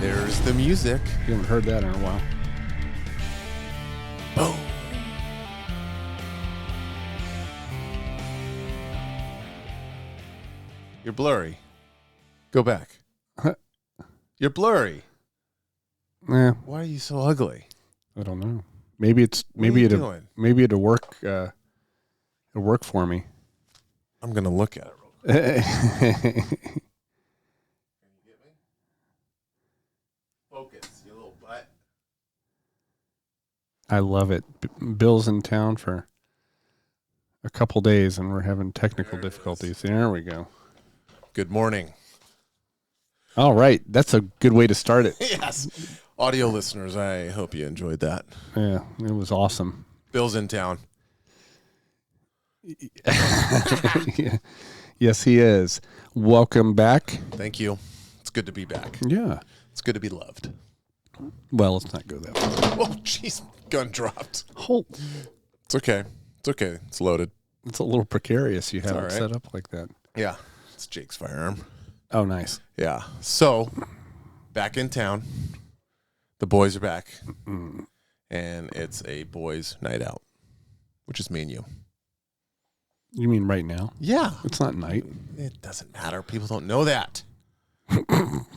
There's the music. You haven't heard that in a while. Boom. You're blurry. Go back. You're blurry. Yeah, Why are you so ugly? I don't know. Maybe it'll work. It'll work for me. I'm gonna look at it real quick. Can you get me? Focus, you little butt. I love it. Bill's in town for a couple days, and we're having technical difficulties. There we go. Good morning. All right, that's a good way to start it. Yes. Audio listeners, I hope you enjoyed that. Yeah, it was awesome. Bill's in town. Yeah. Yes, he is. Welcome back. Thank you. It's good to be back. Yeah. It's good to be loved. Well, let's not go that way. Oh, jeez. Gun dropped. Hold. It's okay. It's okay. It's loaded. It's a little precarious. You have it right. set up like that. Yeah. It's Jake's firearm. Oh, nice. Yeah. So, back in town. The boys are back. And it's a boys' night out, which is me and you. You mean right now? Yeah. It's not night. It doesn't matter. People don't know that.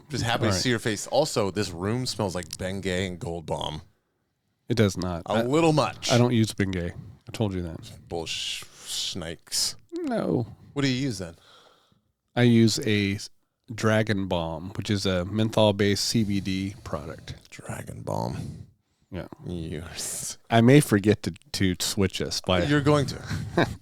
Just happy to see your face. Also, this room smells like Bengay and Gold Bomb. It does not. A little much. I don't use Bengay. I told you that. Snakes. No. What do you use then? I use a Dragon Balm, which is a menthol-based CBD product. Dragon Balm. Yeah. Yes. I may forget to switch us by. You're going to.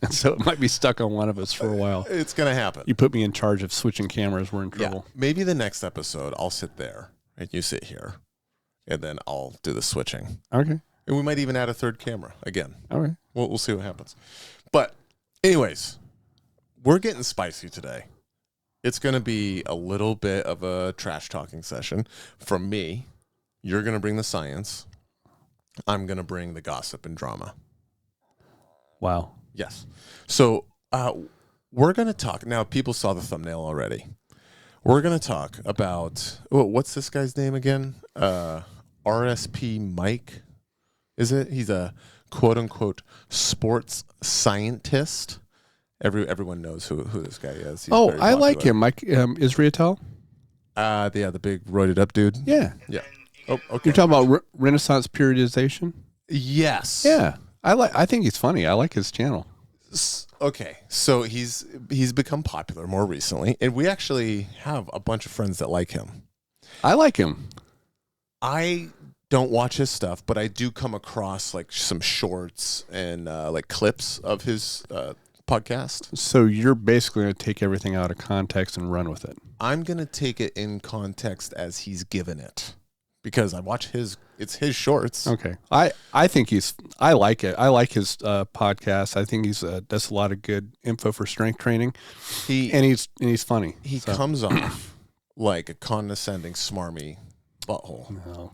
So it might be stuck on one of us for a while. It's going to happen. You put me in charge of switching cameras, we're in trouble. Yeah. Maybe the next episode, I'll sit there and you sit here, and then I'll do the switching. Okay. And we might even add a third camera again. All right. We'll see what happens. But anyways, we're getting spicy today. It's going to be a little bit of a trash talking session from me. You're going to bring the science. I'm going to bring the gossip and drama. Wow. Yes. So we're going to talk. Now, people saw the thumbnail already. We're going to talk about, what's this guy's name again? RSP Mike, is it? He's a quote-unquote sports scientist. Everyone knows who this guy is. He's very I like popular. him. Mike Israetel? Yeah, the big roided up dude. Yeah. Yeah. Oh, okay. You're talking about Renaissance periodization? Yes. Yeah. I think he's funny. I like his channel. Okay, so he's become popular more recently, and we actually have a bunch of friends that like him. I like him. I don't watch his stuff, but I do come across like some shorts and like clips of his podcast. So you're basically going to take everything out of context and run with it. I'm going to take it in context as he's given it because I watch it's his shorts. Okay. I think I like it. I like his podcast. I think he's does a lot of good info for strength training. He's funny. He comes off like a condescending, smarmy butthole. No.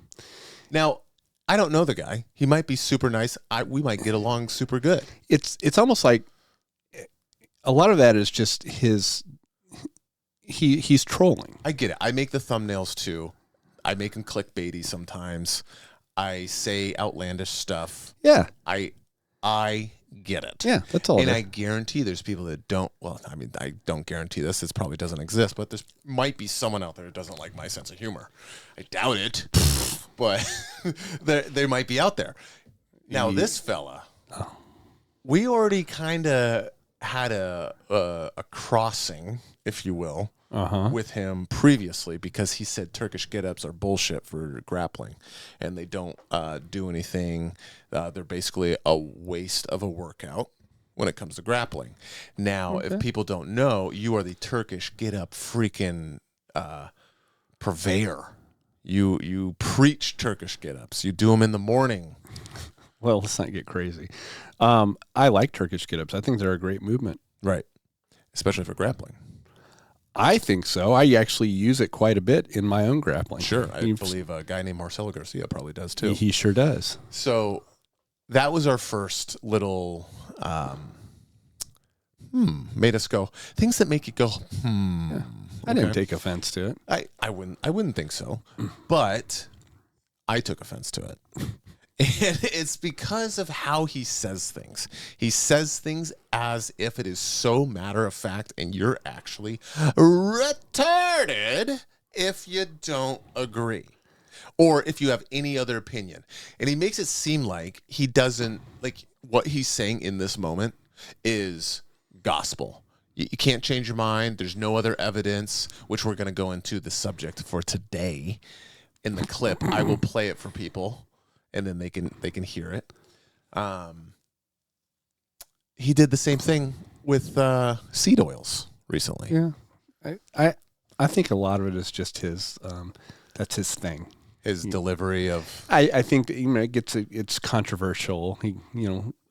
Now, I don't know the guy. He might be super nice. We might get along super good. It's almost like a lot of that is just he's trolling. I get it. I make the thumbnails too. I make them clickbaity sometimes. I say outlandish stuff. Yeah. I get it. Yeah, that's all. And I guarantee there's people that don't. Well, I mean, I don't guarantee this. This probably doesn't exist, but there might be someone out there that doesn't like my sense of humor. I doubt it, but they might be out there. Now, this fella, we already kind of had a crossing, if you will, with him previously because he said Turkish get-ups are bullshit for grappling, and they don't do anything. They're basically a waste of a workout when it comes to grappling. Now, if people don't know, you are the Turkish get-up freaking purveyor. You preach Turkish get-ups. You do them in the morning. Well, let's not get crazy. I like Turkish get-ups. I think they're a great movement. Right. Especially for grappling. I think so. I actually use it quite a bit in my own grappling. Sure. I believe a guy named Marcelo Garcia probably does too. He sure does. So that was our first little made us go, things that make you go, I didn't take offense to it. I wouldn't think so, but I took offense to it. And it's because of how he says things. He says things as if it is so matter of fact, and you're actually retarded if you don't agree or if you have any other opinion. And he makes it seem like he doesn't, like what he's saying in this moment is gospel. You can't change your mind. There's no other evidence, which we're going to go into the subject for today in the clip. I will play it for people, and then they can hear it. He did the same thing with seed oils recently. Yeah, I think a lot of it is just his. That's his thing. His delivery of. I think that, it's controversial.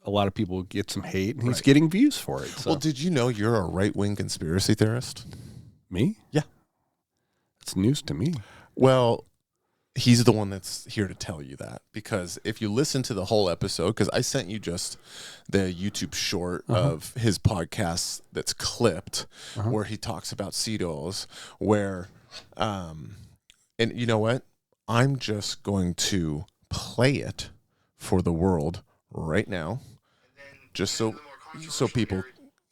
A lot of people get some hate, and he's getting views for it. So. Well, did you know you're a right-wing conspiracy theorist? Me? Yeah. It's news to me. Well, he's the one that's here to tell you that, because if you listen to the whole episode, because I sent you just the YouTube short of his podcast that's clipped where he talks about seed oils, where, and you know what? I'm just going to play it for the world right now, just so people,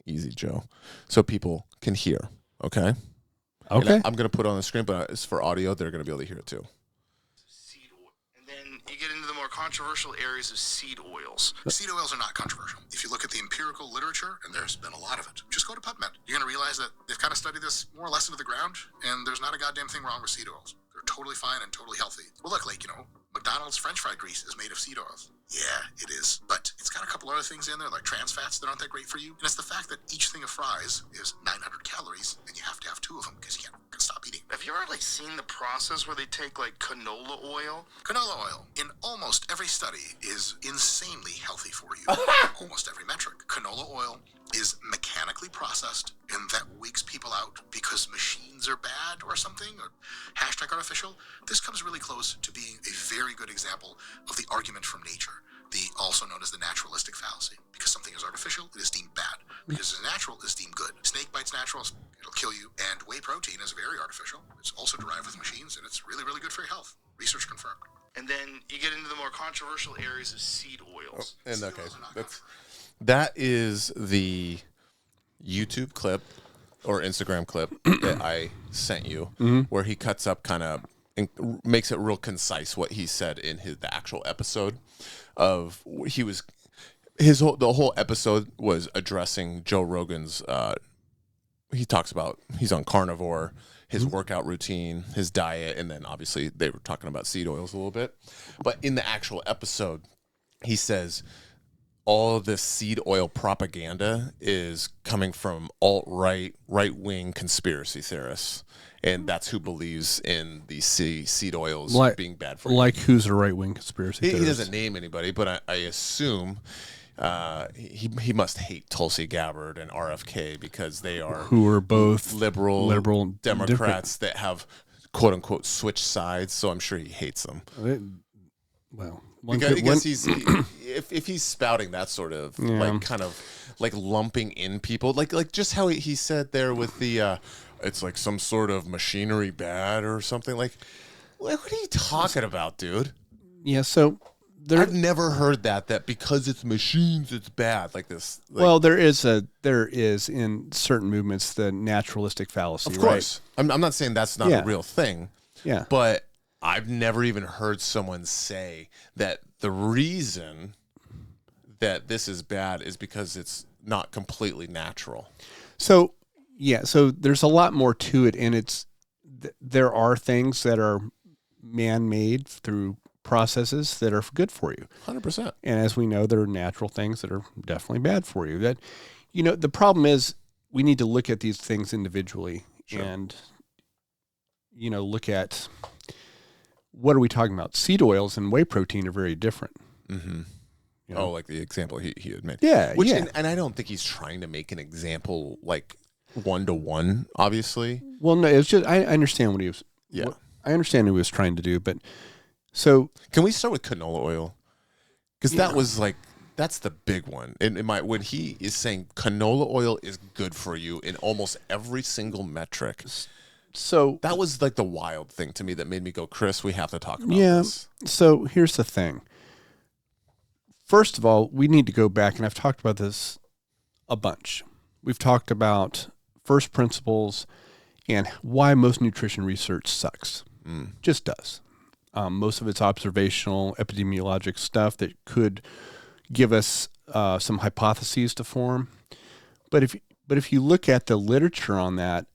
easy Joe, so people can hear. Okay. Okay. I'm going to put it on the screen, but it's for audio. They're going to be able to hear it too. Seed oil. And then you get into the more controversial areas of seed oils. Seed oils are not controversial. If you look at the empirical literature, and there's been a lot of it, just go to PubMed. You're going to realize that they've kind of studied this more or less into the ground, and there's not a goddamn thing wrong with seed oils. They're totally fine and totally healthy. Well, look, McDonald's French fry grease is made of seed oils. Yeah, it is. But it's got a couple other things in there, like trans fats that aren't that great for you. And it's the fact that each thing of fries is 900 calories, and you have to have 2 of them because you can't stop eating. Have you ever seen the process where they take canola oil? Canola oil, in almost every study, is insanely healthy for you. Almost every metric. Canola oil is mechanically processed, and that wigs people out because machines are bad or something, or #artificial. This comes really close to being a very good example of the argument from nature, also known as the naturalistic fallacy. Because something is artificial, it is deemed bad. Because it's natural, it's deemed good. Snake bites natural, it'll kill you. And whey protein is very artificial. It's also derived with machines, and it's really, really good for your health. Research confirmed. And then you get into the more controversial areas of seed oils. That is the YouTube clip or Instagram clip that I sent you, where he cuts up kind of and makes it real concise what he said in the actual episode of the whole episode was addressing Joe Rogan's. He talks about he's on carnivore, his workout routine, his diet, and then obviously they were talking about seed oils a little bit. But in the actual episode, he says all of this seed oil propaganda is coming from alt-right, right-wing conspiracy theorists. And that's who believes in the seed oils being bad for you. Like who's a right-wing conspiracy theorist? He doesn't name anybody, but I assume he must hate Tulsi Gabbard and RFK because they are who are both liberal Democrats that have quote unquote switched sides. So I'm sure he hates them. Because if he's spouting that sort of like lumping in people, like just how he said there with the it's like some sort of machinery bad or something. Like what are you talking about, dude? Yeah, so I've never heard that because it's machines, it's bad. Like this. Well, there is in certain movements the naturalistic fallacy. Of course, right? I'm not saying that's not a real thing. Yeah, but I've never even heard someone say that the reason that this is bad is because it's not completely natural. So there's a lot more to it, and there are things that are man-made through processes that are good for you. 100%. And as we know, there are natural things that are definitely bad for you. That, the problem is we need to look at these things individually and, look at what are we talking about? Seed oils and whey protein are very different. Mm-hmm. Like the example he had made. Yeah, And I don't think he's trying to make an example like one-to-one, obviously. Well, no, it's just I understand what he was. Yeah, I understand what he was trying to do, but so can we start with canola oil? Because that was that's the big one. And when he is saying canola oil is good for you in almost every single metric. So That was like the wild thing to me that made me go, Chris, we have to talk about yeah. this. So here's the thing. First of all, we need to go back, and I've talked about this a bunch. We've talked about first principles and why most nutrition research sucks. Just does. Most of it's observational, epidemiologic stuff that could give us some hypotheses to form. But if you look at the literature on that,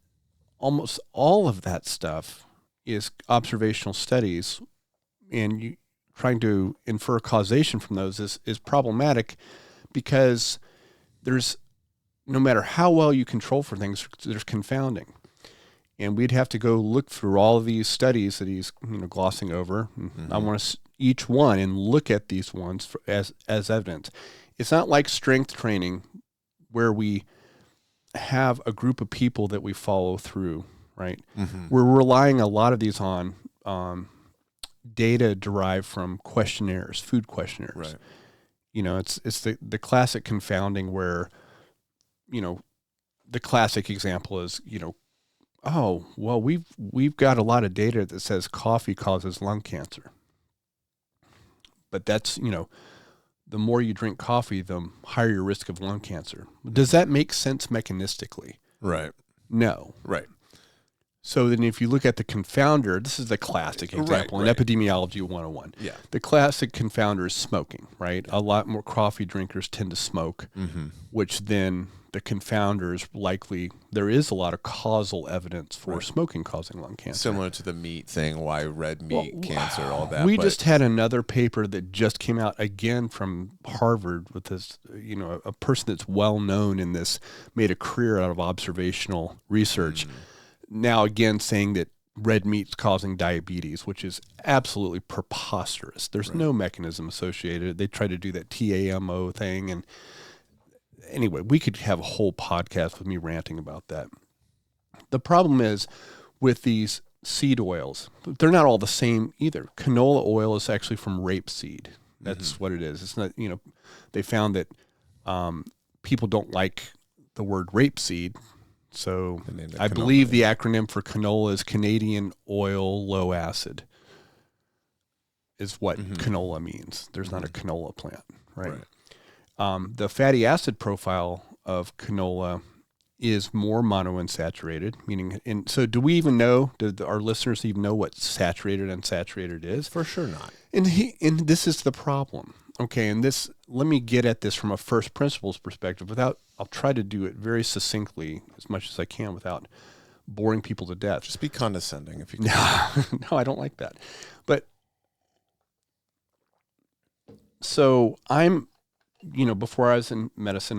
almost all of that stuff is observational studies, and you trying to infer causation from those is problematic, because there's, no matter how well you control for things, there's confounding. And we'd have to go look through all of these studies that he's glossing over. I want to each one and look at these ones as evidence. It's not like strength training where we have a group of people that we follow through, right? We're relying a lot of these on data derived from questionnaires, food questionnaires. Right. It's the classic confounding where, the classic example is, oh, well, we've got a lot of data that says coffee causes lung cancer. But that's, the more you drink coffee, the higher your risk of lung cancer. Does that make sense mechanistically? Right. No. Right. So then if you look at the confounder, this is the classic example in Epidemiology 101. Yeah. The classic confounder is smoking, right? A lot more coffee drinkers tend to smoke, which then the confounder is likely, there is a lot of causal evidence for smoking causing lung cancer. Similar to the meat thing, why red meat, cancer, all that. We just had another paper that just came out again from Harvard with this, a person that's well known in this, made a career out of observational research. Now again saying that red meat's causing diabetes, which is absolutely preposterous. There's no mechanism associated. They try to do that TAMO thing, and anyway, we could have a whole podcast with me ranting about that. The problem is with these seed oils, they're not all the same either. Canola oil is actually from rapeseed. That's what it is. It's not, they found that people don't like the word rapeseed. So I believe the acronym for canola is Canadian oil low acid is what canola means. There's not a canola plant, right? The fatty acid profile of canola is more monounsaturated, meaning, and so do we even know, do our listeners even know what saturated and unsaturated is? For sure not. And this is the problem. Okay, and this, let me get at this from a first principles perspective I'll try to do it very succinctly as much as I can without boring people to death. Just be condescending if you can. No, I don't like that. But so before I was in medicine,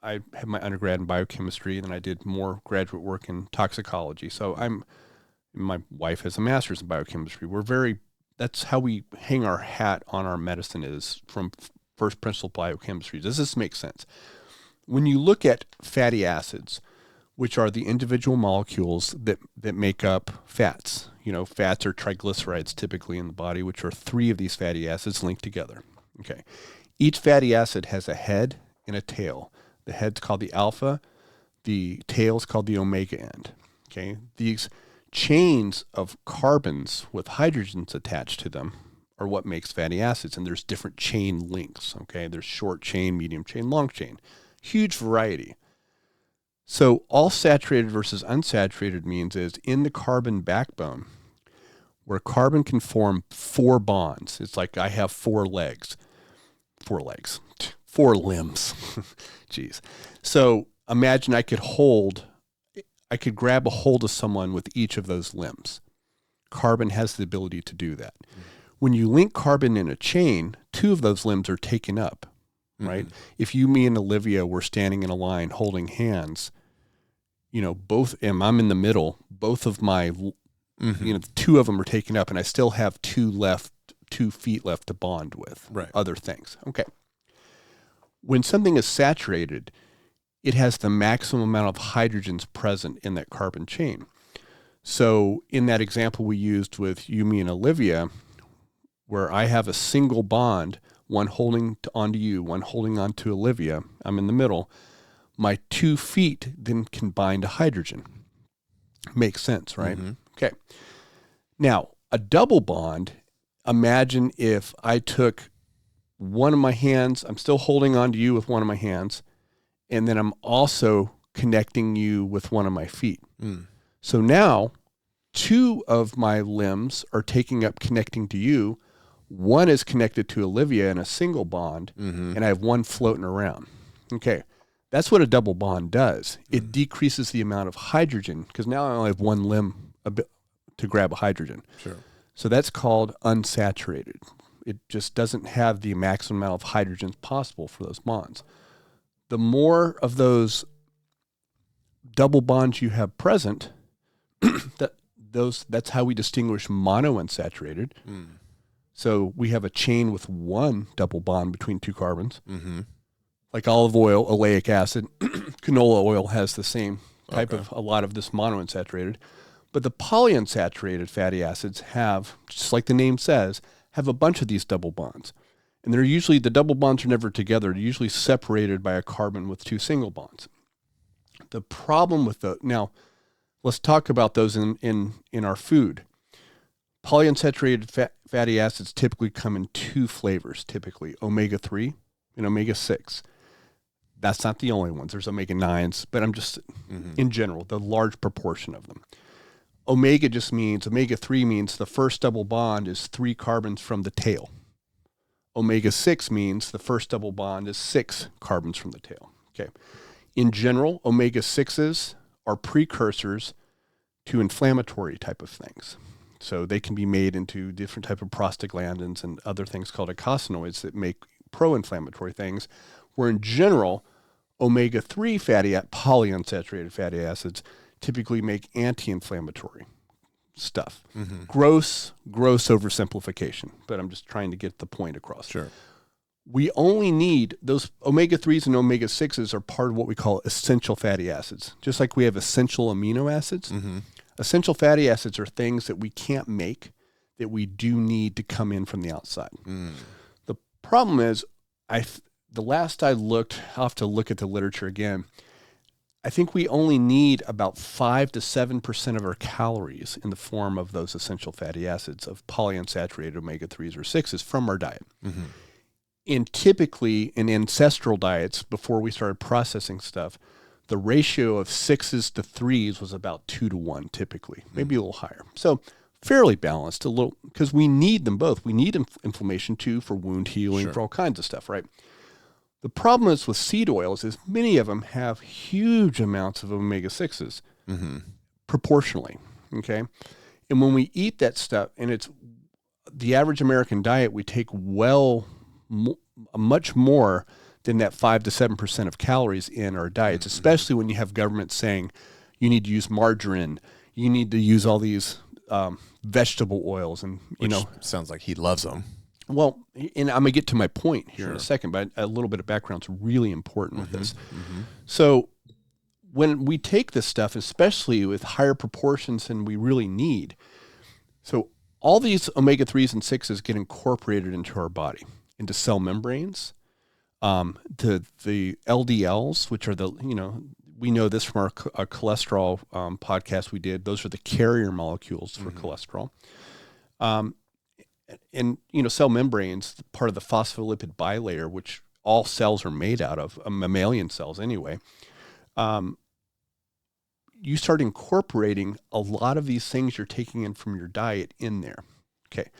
I had my undergrad in biochemistry, and then I did more graduate work in toxicology. So my wife has a master's in biochemistry. That's how we hang our hat on our medicine, is from first principle biochemistry. Does this make sense? When you look at fatty acids, which are the individual molecules that make up fats, fats are triglycerides typically in the body, which are 3 of these fatty acids linked together. Okay. Each fatty acid has a head and a tail. The head's called the alpha, the tail's called the omega end. Okay. These chains of carbons with hydrogens attached to them are what makes fatty acids, and there's different chain lengths. Okay. There's short chain, medium chain, long chain. Huge variety. So all saturated versus unsaturated means is in the carbon backbone, where carbon can form 4 bonds. It's like I have 4 legs. 4 limbs. Jeez. So imagine I could grab a hold of someone with each of those limbs. Carbon has the ability to do that. When you link carbon in a chain, 2 of those limbs are taken up, right? If you, me, and Olivia were standing in a line holding hands, I'm in the middle, both of my, 2 of them are taken up, and I still have 2 feet left to bond with, other things. Okay. When something is saturated, it has the maximum amount of hydrogens present in that carbon chain. So in that example we used with you, me, and Olivia, where I have a single bond, one holding onto you, one holding onto Olivia, I'm in the middle, my 2 feet then can bind to hydrogen. Makes sense, right? Okay. Now, a double bond, imagine if I took one of my hands, I'm still holding on to you with one of my hands, and then I'm also connecting you with one of my feet. So now 2 of my limbs are taking up connecting to you. One is connected to Olivia in a single bond, and I have one floating around. Okay. That's what a double bond does. It decreases the amount of hydrogen, because now I only have one limb to grab a hydrogen. Sure. So that's called unsaturated. It just doesn't have the maximum amount of hydrogens possible for those bonds. The more of those double bonds you have present, that's how we distinguish monounsaturated. So we have a chain with one double bond between 2 carbons. Like olive oil, oleic acid, canola oil has the same type of a lot of this monounsaturated. But the polyunsaturated fatty acids have, just like the name says, have a bunch of these double bonds. And they're usually, the double bonds are never together. They're usually separated by a carbon with 2 single bonds. The problem with now, let's talk about those in our food. Polyunsaturated fatty acids typically come in 2 flavors, typically omega-3 and omega-6. That's not the only ones. There's omega-9s, but I'm just, in general, the large proportion of them. Omega-3 means the first double bond is 3 carbons from the tail. Omega-6 means the first double bond is 6 carbons from the tail. Okay. In general, omega-6s are precursors to inflammatory type of things. So they can be made into different type of prostaglandins and other things called eicosanoids that make pro-inflammatory things, where in general, omega-3 polyunsaturated fatty acids typically make anti-inflammatory stuff. Gross oversimplification, but I'm just trying to get the point across. Sure. We only need those omega-3s and omega-6s are part of what we call essential fatty acids. Just like we have essential amino acids, essential fatty acids are things that we can't make that we do need to come in from the outside. The problem is, the last I looked, I'll have to look at the literature again, I think we only need about 5 to 7% of our calories in the form of those essential fatty acids of polyunsaturated omega-3s or 6s from our diet. And typically in ancestral diets, before we started processing stuff, the ratio of 6s to 3s was about 2 to 1 typically, maybe a little higher. So fairly balanced, a little, because we need them both. We need inflammation too for wound healing, for all kinds of stuff, right? The problem is with seed oils is many of them have huge amounts of omega-6s proportionally, okay? And when we eat that stuff, and it's the average American diet, we take much more than that 5 to 7% of calories in our diets, especially when you have governments saying you need to use margarine, you need to use all these vegetable oils, and Which sounds like he loves them. Well, and I'm going to get to my point here in a second, but a little bit of background is really important with this. So when we take this stuff, especially with higher proportions than we really need, so all these omega-3s and 6s get incorporated into our body, into cell membranes, the LDLs, which are we know this from our cholesterol podcast we did. Those are the carrier molecules for cholesterol. And cell membranes, part of the phospholipid bilayer, which all cells are made out of, mammalian cells anyway. You start incorporating a lot of these things you're taking in from your diet in there. Okay.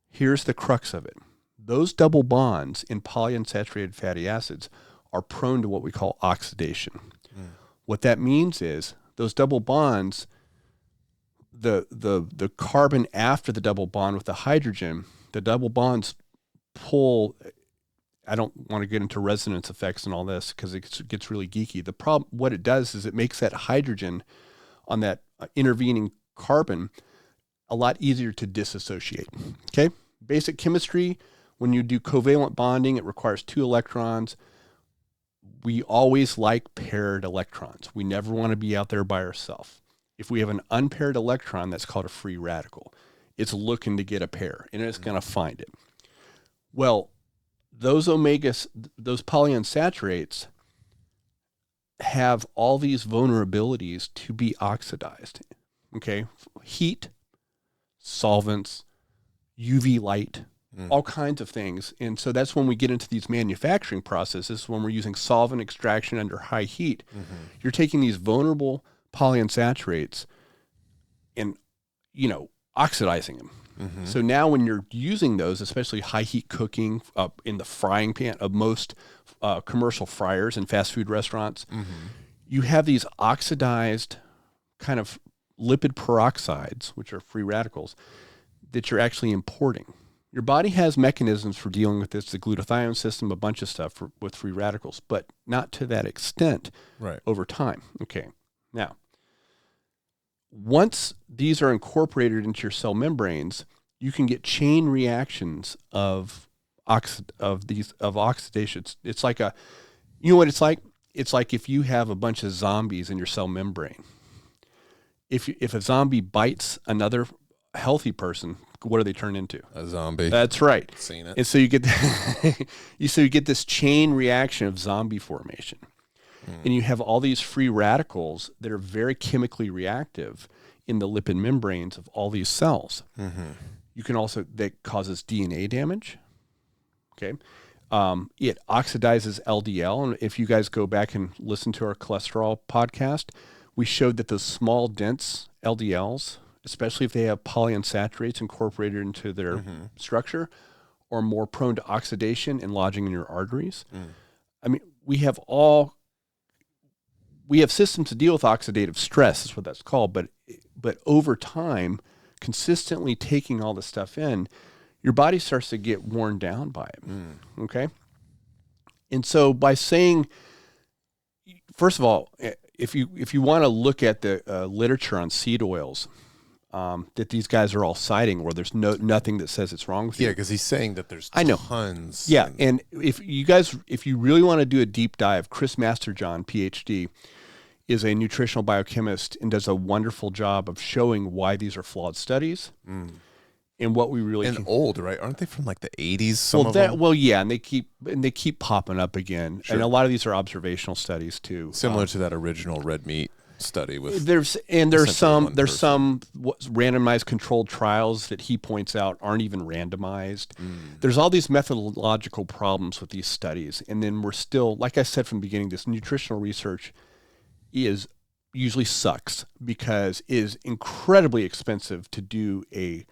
Here's the crux of it. Those double bonds in polyunsaturated fatty acids are prone to what we call oxidation. What that means is those double bonds, the carbon after the double bond with the hydrogen, the double bonds pull. I don't want to get into resonance effects and all this because it gets really geeky. The problem, what it does is it makes that hydrogen on that intervening carbon a lot easier to disassociate. Okay, basic chemistry. When you do covalent bonding, it requires 2 electrons. We always like paired electrons. We never want to be out there by ourselves. If we have an unpaired electron, that's called a free radical. It's looking to get a pair, and it's going to find it. Well, those polyunsaturates have all these vulnerabilities to be oxidized. Okay. Heat, solvents, UV light, all kinds of things. And so that's when we get into these manufacturing processes, when we're using solvent extraction under high heat. You're taking these vulnerable polyunsaturates and, oxidizing them. So now when you're using those, especially high heat cooking in the frying pan of most commercial fryers in fast food restaurants, you have these oxidized kind of lipid peroxides, which are free radicals, that you're actually importing. Your body has mechanisms for dealing with this, the glutathione system, a bunch of stuff with free radicals, but not to that extent over time. Okay. Now, once these are incorporated into your cell membranes, you can get chain reactions of oxidation. It's like you know what it's like? It's like if you have a bunch of zombies in your cell membrane. If a zombie bites another healthy person, what do they turn into? A zombie. That's right. Seen it. And so you get you get this chain reaction of zombie formation. And you have all these free radicals that are very chemically reactive in the lipid membranes of all these cells. You can also, that causes DNA damage. Okay. It oxidizes LDL. And if you guys go back and listen to our cholesterol podcast, we showed that those small, dense LDLs, especially if they have polyunsaturates incorporated into their structure, are more prone to oxidation and lodging in your arteries. I mean, we have systems to deal with oxidative stress, is what that's called. But over time, consistently taking all this stuff in, your body starts to get worn down by it. Okay. And so by saying, first of all, if you want to look at the literature on seed oils, that these guys are all citing, where there's nothing that says it's wrong with you. Yeah, because he's saying that there's tons. Yeah, and if you really want to do a deep dive, Chris Masterjohn, PhD, is a nutritional biochemist and does a wonderful job of showing why these are flawed studies and what we really old, right? Aren't they from like the 80s? Some of them? Well, yeah, and they keep popping up again, and a lot of these are observational studies too, similar to that original red meat study with. There's some randomized controlled trials that he points out aren't even randomized. There's all these methodological problems with these studies, and then we're still, like I said from the beginning, this nutritional research usually sucks because it is incredibly expensive to do a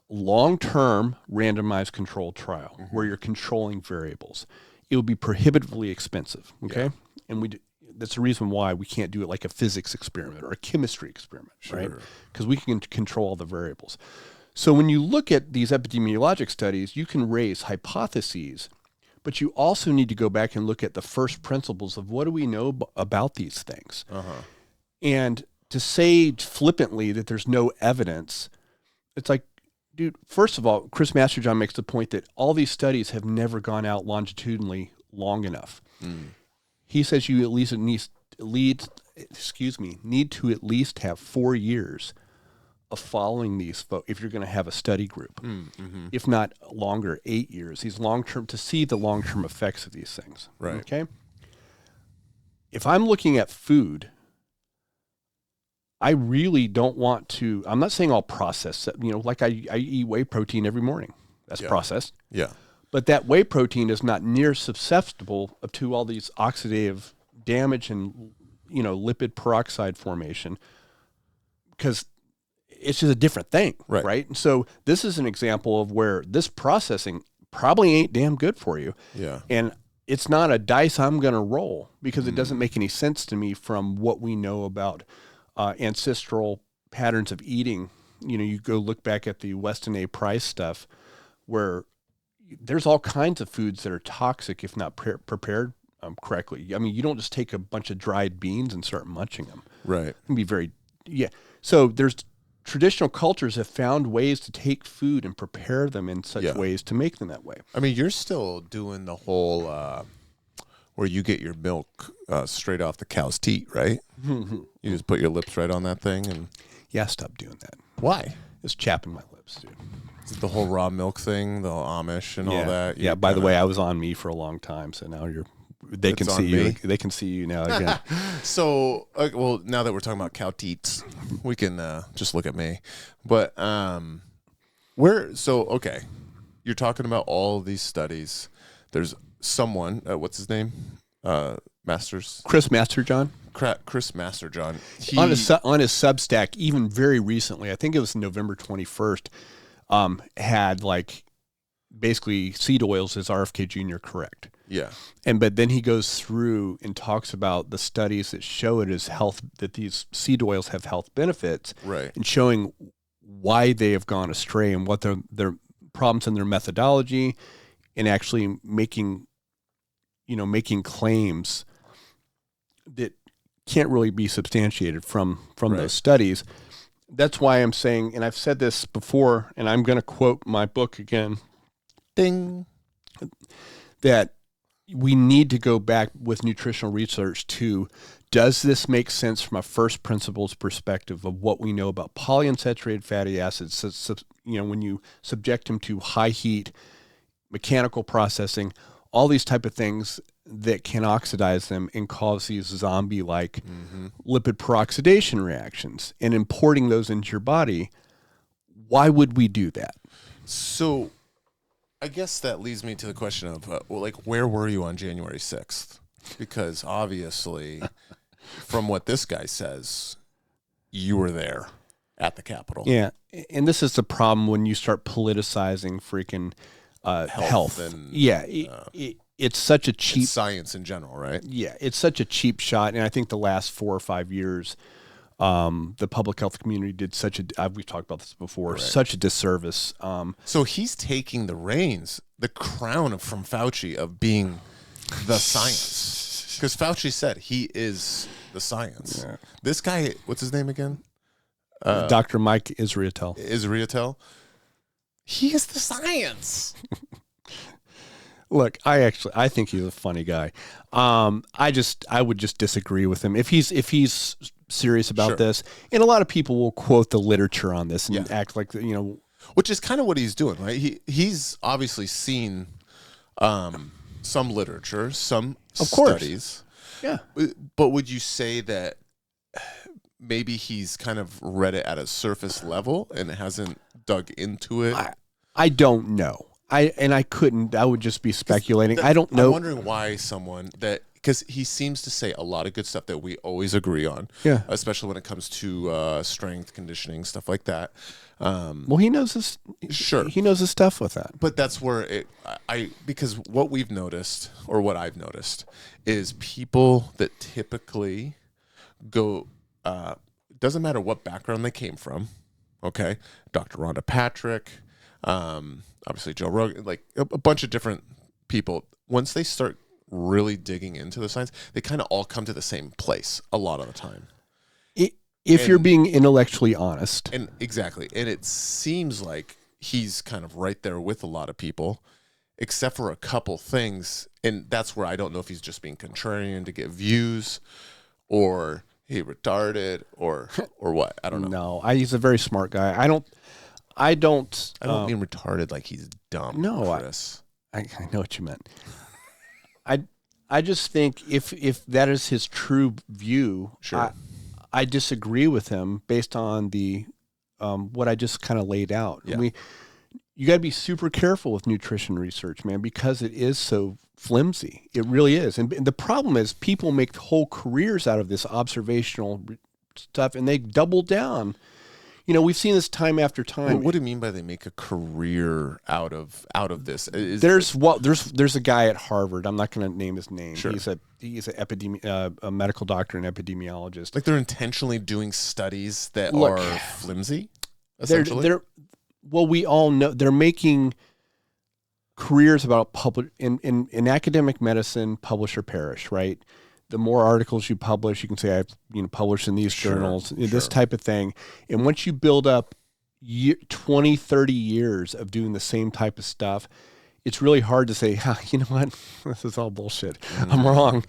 long-term randomized controlled trial where you're controlling variables. It would be prohibitively expensive. Okay. And that's the reason why we can't do it like a physics experiment or a chemistry experiment, right? Because we can control all the variables. So when you look at these epidemiologic studies, you can raise hypotheses, but you also need to go back and look at the first principles of what do we know about these things. And to say flippantly that there's no evidence, it's like, dude, first of all, Chris Masterjohn makes the point that all these studies have never gone out longitudinally long enough. He says you at least need to at least have 4 years of following these folks if you're going to have a study group. If not longer, 8 years. These long-term, to see the long-term effects of these things. Right. Okay. If I'm looking at food, I really don't want to, I'm not saying all processed, like I eat whey protein every morning. That's processed. Yeah. But that whey protein is not near susceptible to all these oxidative damage and, lipid peroxide formation, because it's just a different thing. Right. And so this is an example of where this processing probably ain't damn good for you. Yeah. And it's not a dice I'm going to roll, because it doesn't make any sense to me from what we know about ancestral patterns of eating. You go look back at the Weston A. Price stuff, where there's all kinds of foods that are toxic if not prepared correctly. I mean, you don't just take a bunch of dried beans and start munching them. Right. It can be So there's traditional cultures have found ways to take food and prepare them in such ways to make them that way. I mean, you're still doing the whole where you get your milk straight off the cow's teat, right? You just put your lips right on that thing and... Yeah, stop doing that. Why? It's chapping my lips, dude. Is it the whole raw milk thing, the Amish and all that? Yeah, by the way, I was on me for a long time, so now you're They can see you. They can see you now again. So, well, now that we're talking about cow teats, we can just look at me. But okay, you're talking about all these studies. There's someone, what's his name? Masters? Chris Masterjohn. Chris Masterjohn. On his Substack, even very recently, I think it was November 21st, had like basically seed oils is RFK Jr. correct. Yeah. But then he goes through and talks about the studies that show it as health, that these seed oils have health benefits. Right. And showing why they have gone astray and what their problems in their methodology, and actually making claims that can't really be substantiated from those studies. That's why I'm saying, and I've said this before, and I'm going to quote my book again. Ding. That we need to go back with nutritional research to, does this make sense from a first principles perspective of what we know about polyunsaturated fatty acids? So, when you subject them to high heat, mechanical processing, all these type of things that can oxidize them and cause these zombie-like lipid peroxidation reactions, and importing those into your body. Why would we do that? So I guess that leads me to the question of, where were you on January 6th? Because obviously, from what this guy says, you were there at the Capitol. Yeah, and this is the problem when you start politicizing freaking health. And, it's such a cheap science in general, right? Yeah, it's such a cheap shot, and I think the last 4 or 5 years, the public health community did we've talked about this before, right, such a disservice. So he's taking the reins, the crown from Fauci of being the science, because Fauci said he is the science. Yeah. This guy, what's his name again? Dr. Mike Israetel. Israetel. He is the science. Look, I think he's a funny guy. I would just disagree with him if he's serious about this. And a lot of people will quote the literature on this and act like, which is kind of what he's doing, right? He's obviously seen some literature, some studies. Yeah. But would you say that maybe he's kind of read it at a surface level and hasn't dug into it? I don't know. I would just be speculating. I don't know. I'm wondering why someone because he seems to say a lot of good stuff that we always agree on. Yeah. Especially when it comes to strength, conditioning, stuff like that. Well, he knows his. Sure. He knows his stuff with that. But that's where because what we've noticed, or what I've noticed, is people that typically go, doesn't matter what background they came from. Okay. Dr. Rhonda Patrick, obviously Joe Rogan, like a bunch of different people. Once they start really digging into the science, they kind of all come to the same place a lot of the time. If you're being intellectually honest. And exactly. And it seems like he's kind of right there with a lot of people, except for a couple things. And that's where I don't know if he's just being contrarian to get views, or he retarded, or what. I don't know. No, he's a very smart guy. I don't mean retarded like he's dumb. No, Chris. I know what you meant. I just think if that is his true view, sure. I disagree with him based on the what I just kind of laid out. Yeah. You got to be super careful with nutrition research, man, because it is so flimsy. It really is. And the problem is people make whole careers out of this observational stuff, and they double down. We've seen this time after time. Well, what do you mean by they make a career out of this? There's a guy at Harvard. I'm not going to name his name. Sure. He's a medical doctor and epidemiologist. Like they're intentionally doing studies that are flimsy. Essentially, we all know they're making careers about in academic medicine. Publish or perish, right? The more articles you publish, you can say I've published in these journals, this type of thing. And once you build up 20, 30 years of doing the same type of stuff, it's really hard to say, you know what, this is all bullshit. Mm-hmm. I'm wrong.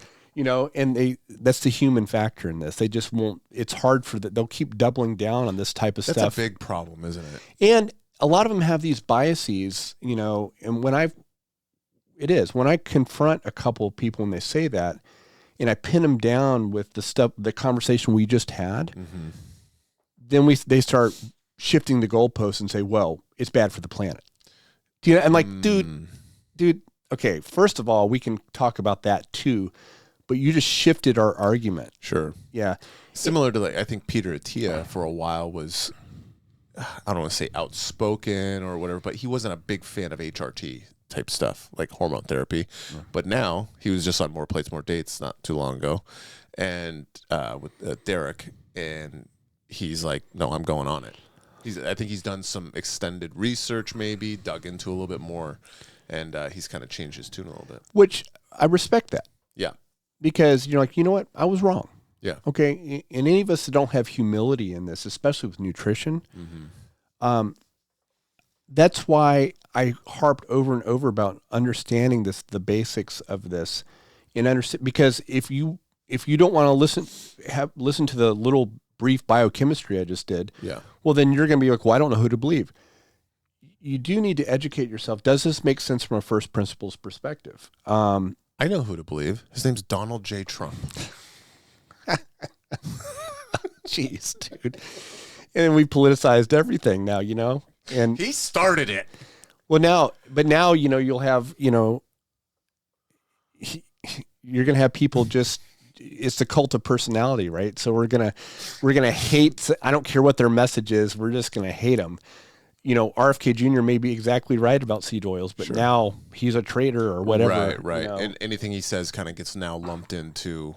And that's the human factor in this. They just won't, it's hard they'll keep doubling down on this type of stuff. That's a big problem, isn't it? And a lot of them have these biases, and It is. When I confront a couple of people and they say that, and I pin them down with the conversation we just had, then they start shifting the goalposts and say, well, it's bad for the planet. Do you know? I'm like, dude, okay, first of all, we can talk about that too, but you just shifted our argument. Sure. Yeah. Similar to, like, I think Peter Attia for a while was, I don't want to say outspoken or whatever, but he wasn't a big fan of HRT type stuff, like hormone therapy. But now he was just on More Plates, More Dates not too long ago, and with Derek, and he's like, no, I'm going on it. I think he's done some extended research, maybe dug into a little bit more, and he's kind of changed his tune a little bit. Which I respect that. Yeah. Because you're like, you know what? I was wrong. Yeah. Okay. And any of us that don't have humility in this, especially with nutrition, that's why I harped over and over about understanding the basics of this, and understand, because if you don't want to listen to the little brief biochemistry I just did, well, then you're going to be like, well, I don't know who to believe. You do need to educate yourself. Does this make sense from a first principles perspective? I know who to believe. His name's Donald J. Trump. Jeez, dude. And we politicized everything now, you know? And he started it. Well, now, you know, you'll have, you know, you're going to have people just, it's the cult of personality, right? So we're going to hate, I don't care what their message is. We're just going to hate them. You know, RFK Jr. may be exactly right about seed oils, but now he's a traitor or whatever. Right. You know? And anything he says kind of gets now lumped into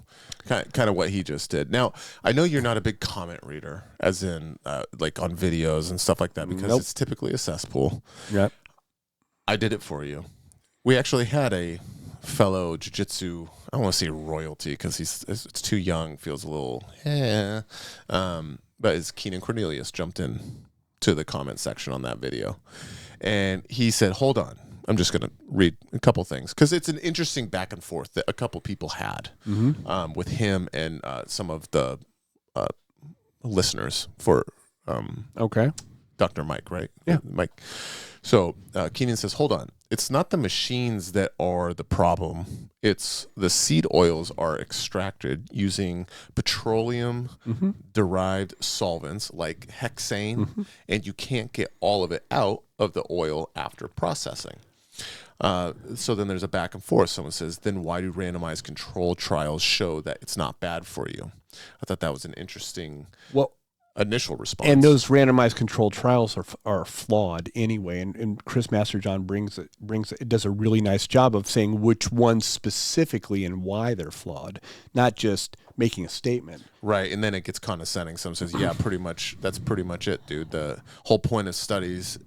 kind of what he just did. Now, I know you're not a big comment reader, as in like on videos and stuff like that, because it's typically a cesspool. Yep. I did it for you. We actually had a fellow jiu-jitsu, I don't want to say royalty because it's too young, feels a little, but it's Keenan Cornelius jumped in to the comment section on that video, and he said, hold on, I'm just going to read a couple things, because it's an interesting back and forth that a couple people had with him and some of the listeners for Dr. Mike, right? Yeah. Mike. So Keenan says, hold on, it's not the machines that are the problem. It's the seed oils are extracted using petroleum-derived solvents like hexane, and you can't get all of it out of the oil after processing. So then there's a back and forth. Someone says, then why do randomized control trials show that it's not bad for you? I thought that was an interesting initial response. And those randomized controlled trials are flawed anyway. And Chris Masterjohn does a really nice job of saying which ones specifically and why they're flawed, not just making a statement. Right. And then it gets condescending. Someone says, yeah, that's pretty much it, dude. The whole point of studies,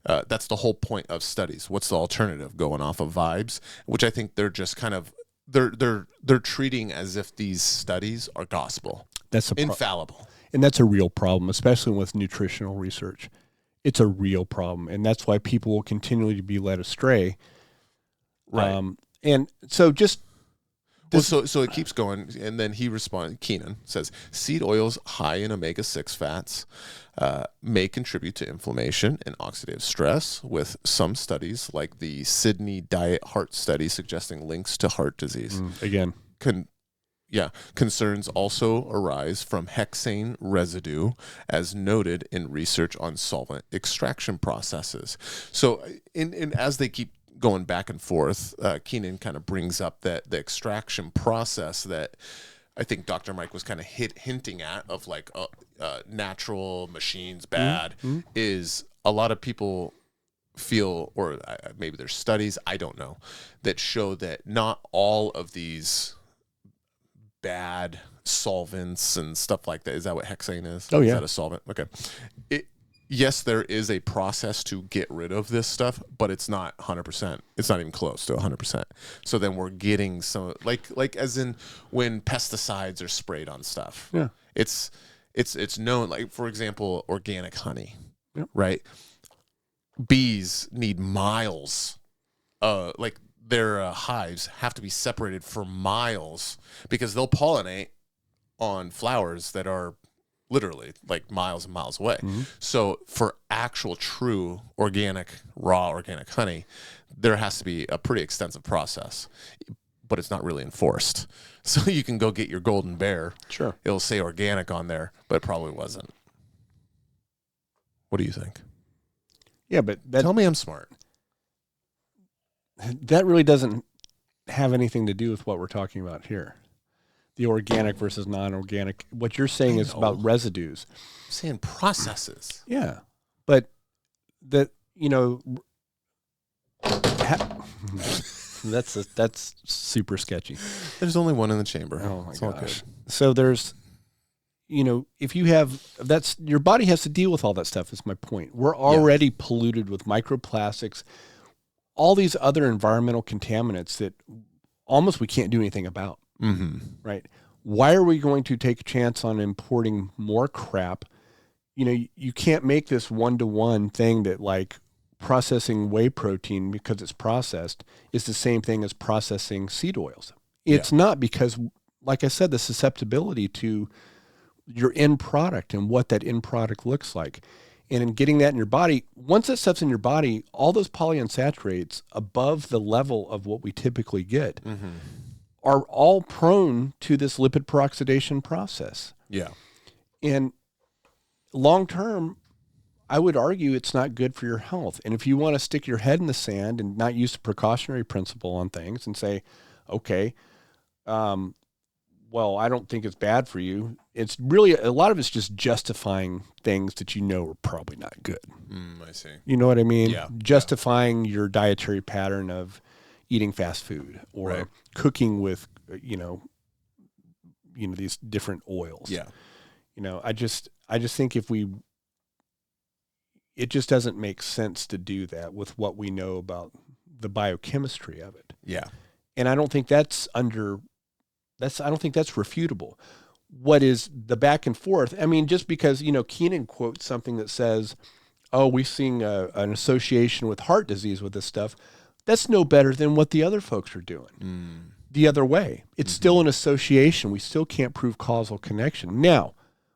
that's the whole point of studies. What's the alternative? Going off of vibes, which I think they're just kind of, they're treating as if these studies are gospel. That's infallible. And that's a real problem, especially with nutritional research. It's a real problem, and that's why people will continually be led astray. Right. And so just... so it keeps going, and then he responds, Keenan says, seed oils high in omega-6 fats may contribute to inflammation and oxidative stress, with some studies, like the Sydney Diet Heart Study, suggesting links to heart disease. Again. Concerns also arise from hexane residue, as noted in research on solvent extraction processes. So, as they keep going back and forth, Keenan kind of brings up that the extraction process that I think Dr. Mike was kind of hinting at, of like natural machines bad, is a lot of people feel, or maybe there's studies, I don't know, that show that not all of these bad solvents and stuff like that. Is that what hexane is? Oh, yeah. Is that a solvent? Okay. Yes, there is a process to get rid of this stuff, but it's not 100%. It's not even close to 100%. So then we're getting some, like as in when pesticides are sprayed on stuff. Yeah. It's known, like, for example, organic honey, right? Bees need miles, like, their hives have to be separated for miles, because they'll pollinate on flowers that are literally like miles and miles away. So for actual true organic, raw organic honey, there has to be a pretty extensive process, but it's not really enforced. So you can go get your Golden Bear. Sure. It'll say organic on there, but it probably wasn't. What do you think? Yeah, but Tell me I'm smart. that really doesn't have anything to do with what we're talking about here. The organic versus non-organic. What you're saying is about residues. I'm saying processes. Yeah, but that, you know, that's super sketchy. There's only one in the chamber. Oh my It's all gosh. good. So there's, you know, if you have, that's, your body has to deal with all that stuff, is my point. We're already polluted with microplastics, all these other environmental contaminants that almost we can't do anything about. Right? Why are we going to take a chance on importing more crap? You know, you can't make this one-to-one thing that, like, processing whey protein because it's processed is the same thing as processing seed oils. It's not, because, like I said, the susceptibility to your end product and what that end product looks like. And in getting that in your body, once that stuff's in your body, all those polyunsaturates above the level of what we typically get are all prone to this lipid peroxidation process. Yeah. And long term, I would argue it's not good for your health. And if you want to stick your head in the sand and not use the precautionary principle on things and say, okay, well, I don't think it's bad for you. It's really, a lot of it's just justifying things that you know are probably not good. I see. You know what I mean? Yeah. Justifying your dietary pattern of eating fast food or cooking with, you know, these different oils. Yeah. You know, I just think it just doesn't make sense to do that with what we know about the biochemistry of it. Yeah. And I don't think that's refutable. What is the back and forth? I mean, just because, you know, Keenan quotes something that says, oh, we're seeing an association with heart disease with this stuff. That's no better than what the other folks are doing. The other way. It's still an association. We still can't prove causal connection. Now,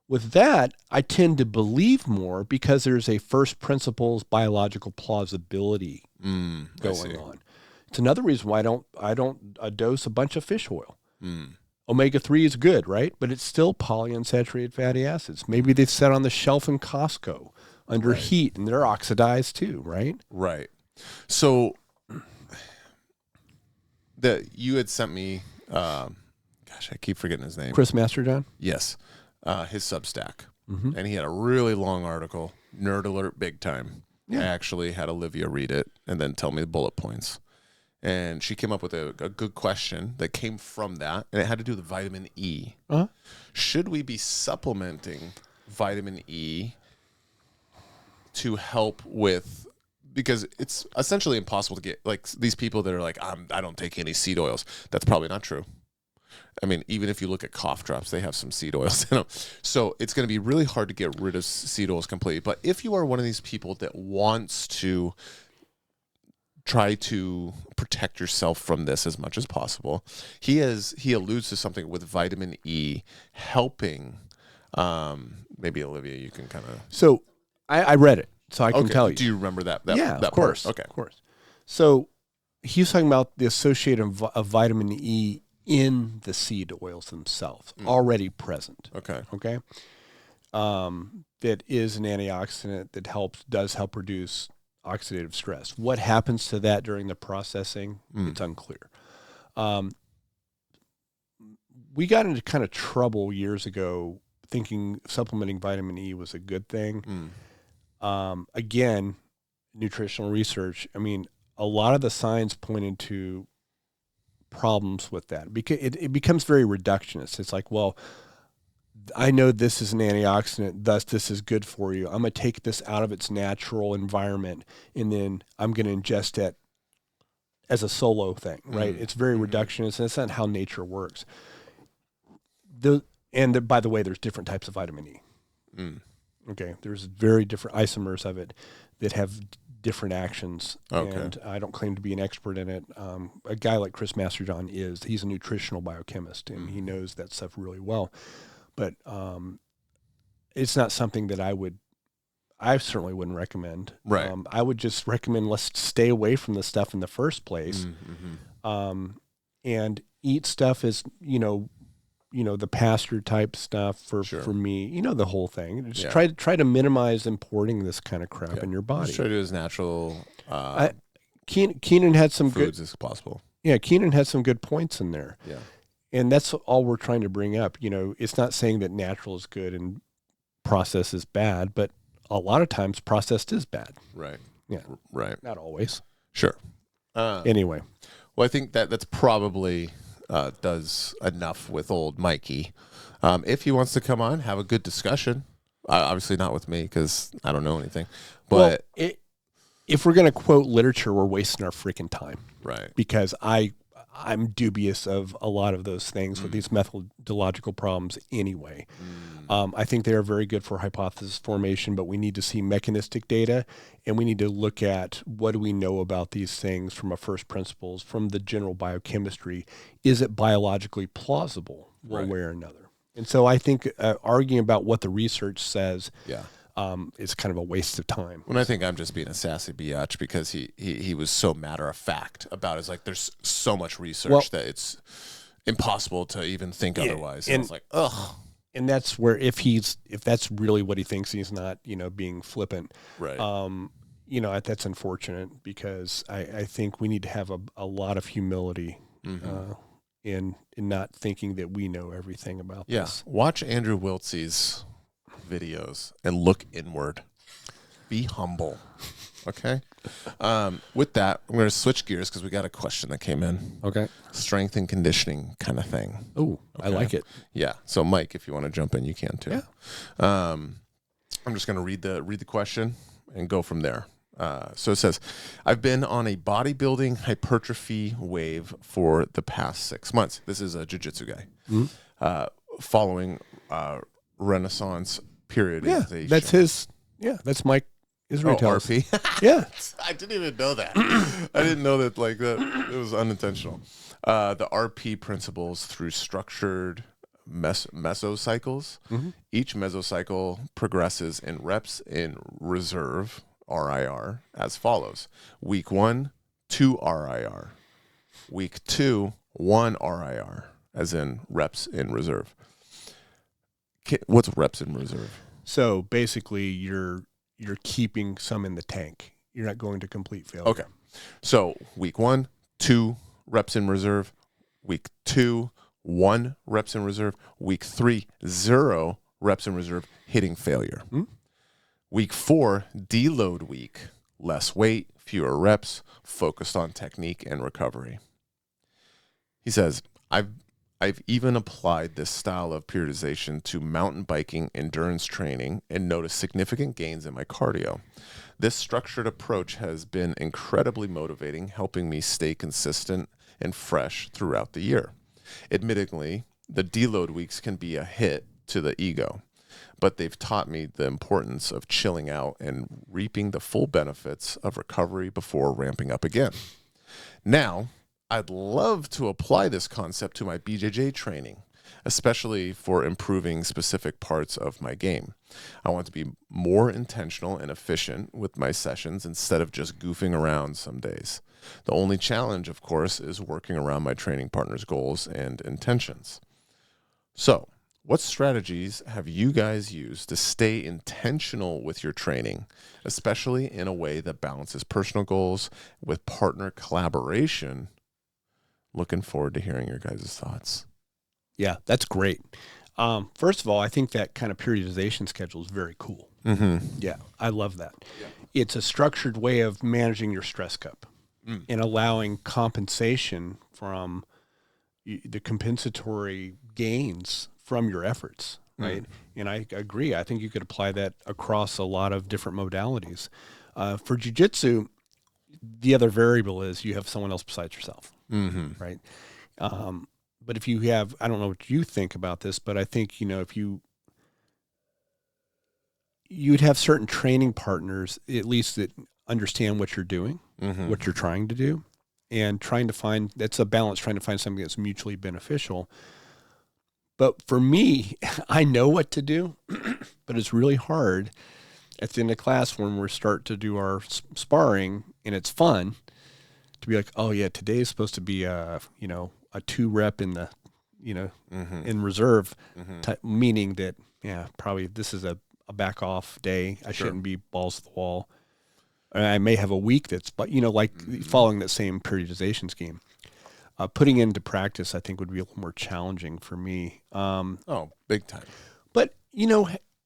with that, I tend to believe more because there's a first principles biological plausibility going on. It's another reason why I don't dose a bunch of fish oil. Omega-3 is good, right? But it's still polyunsaturated fatty acids. Maybe they've sat on the shelf in Costco under heat and they're oxidized too, right? Right. So you had sent me, gosh, I keep forgetting his name. Chris Masterjohn? Yes. His Substack. And he had a really long article, nerd alert big time. I actually had Olivia read it and then tell me the bullet points. And she came up with a good question that came from that, and it had to do with vitamin E. Should we be supplementing vitamin E to help with, because it's essentially impossible to get, like, these people that are like, I don't take any seed oils. That's probably not true. I mean, even if you look at cough drops, they have some seed oils in them. So it's going to be really hard to get rid of seed oils completely. But if you are one of these people that wants to try to protect yourself from this as much as possible, he alludes to something with vitamin E helping. Maybe Olivia, you can kind of. So I read it, so I can tell you. Do you remember that? Yeah, that of course. Part? Okay, of course. So he's talking about the associated of vitamin E in the seed oils themselves, already present. Okay. Okay. That is an antioxidant that does help reduce oxidative stress. What happens to that during the processing? It's unclear. We got into kind of trouble years ago thinking supplementing vitamin E was a good thing. Again, nutritional research, I mean, a lot of the signs pointed to problems with that because it becomes very reductionist. It's like, well, I know this is an antioxidant, thus this is good for you. I'm going to take this out of its natural environment, and then I'm going to ingest it as a solo thing, right? It's very reductionist, and that's not how nature works. By the way, there's different types of vitamin E. Okay, there's very different isomers of it that have different actions, and I don't claim to be an expert in it. A guy like Chris Masterjohn he's a nutritional biochemist, and he knows that stuff really well. But it's not something that I certainly wouldn't recommend. Right. I would just recommend let's stay away from the stuff in the first place, and eat stuff as the pasture type stuff for me. The whole thing. Just try to minimize importing this kind of crap in your body. Just try to do as natural. Keenan had some foods good as possible. Yeah, Keenan had some good points in there. Yeah, and that's all we're trying to bring up. It's not saying that natural is good and processed is bad, but a lot of times processed is bad. Right. Yeah. Right. Not always. Sure. Anyway. Well, I think that's probably does enough with old Mikey. If he wants to come on, have a good discussion. Obviously not with me because I don't know anything. But if we're going to quote literature, we're wasting our freaking time. Right. Because I'm dubious of a lot of those things with these methodological problems anyway. I think they are very good for hypothesis formation, but we need to see mechanistic data, and we need to look at what do we know about these things from a first principles, from the general biochemistry. Is it biologically plausible one way or another? And so I think arguing about what the research says is kind of a waste of time. When I think I'm just being a sassy biatch because he was so matter of fact about it. It's like there's so much research that it's impossible to even think otherwise. And it's like, ugh. And that's where if that's really what he thinks, he's not, being flippant. Right. That's unfortunate because I think we need to have a lot of humility in not thinking that we know everything about this. Watch Andrew Wiltsey's videos and look inward. Be humble. Okay. With that, I'm going to switch gears because we got a question that came in. Okay. Strength and conditioning kind of thing. Oh, okay. I like it. Yeah. So, Mike, if you want to jump in, you can too. Yeah. I'm just going to read the question and go from there. So it says, I've been on a bodybuilding hypertrophy wave for the past 6 months. This is a jiu-jitsu guy. Following Renaissance periodization. That's Mike Israetel. Oh, RP? Yeah. I didn't even know that. I didn't know that that it was unintentional. The RP principles through structured mesocycles. Each mesocycle progresses in reps in reserve, RIR, as follows. Week 1, 2 RIR. Week 2, 1 RIR, as in reps in reserve. What's reps in reserve? So basically, you're keeping some in the tank. You're not going to complete failure. Okay. So week 1, 2 reps in reserve. Week 2, 1 reps in reserve. Week 3, 0 reps in reserve, hitting failure. Week 4, deload week. Less weight, fewer reps, focused on technique and recovery. He says, I've even applied this style of periodization to mountain biking endurance training and noticed significant gains in my cardio. This structured approach has been incredibly motivating, helping me stay consistent and fresh throughout the year. Admittedly, the deload weeks can be a hit to the ego, but they've taught me the importance of chilling out and reaping the full benefits of recovery before ramping up again. Now, I'd love to apply this concept to my BJJ training, especially for improving specific parts of my game. I want to be more intentional and efficient with my sessions instead of just goofing around some days. The only challenge, of course, is working around my training partner's goals and intentions. So, what strategies have you guys used to stay intentional with your training, especially in a way that balances personal goals with partner collaboration? Looking forward to hearing your guys' thoughts. Yeah, that's great. First of all, I think that kind of periodization schedule is very cool. Yeah, I love that. Yeah. It's a structured way of managing your stress cup and allowing compensation from the compensatory gains from your efforts, right? And I agree. I think you could apply that across a lot of different modalities. For jiu-jitsu, the other variable is you have someone else besides yourself, right? But if you have, I don't know what you think about this, but I think, if you'd have certain training partners, at least that understand what you're doing, what you're trying to do, and that's a balance, trying to find something that's mutually beneficial. But for me, I know what to do, but it's really hard at the end of class when we start to do our sparring and it's fun to be like, oh yeah, today is supposed to be a 2 rep in the, in reserve, meaning that, probably this is a back off day. I shouldn't be balls to the wall. And I may have a week that's, but following that same periodization scheme. Putting into practice, I think, would be a little more challenging for me. Big time. But,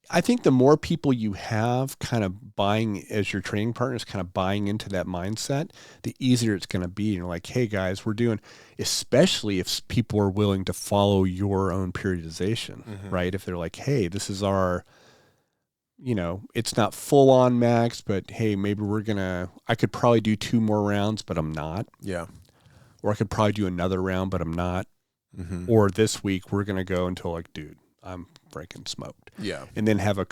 I think the more people you have kind of buying as your training partners, kind of buying into that mindset, the easier it's going to be. And like, hey, guys, we're doing, especially if people are willing to follow your own periodization, right? If they're like, hey, this is our, it's not full on max, but hey, maybe I could probably do 2 more rounds, but I'm not. Yeah. Or I could probably do another round, but I'm not. Or this week we're going to go until like, dude, I'm freaking smoked. Yeah. And then have a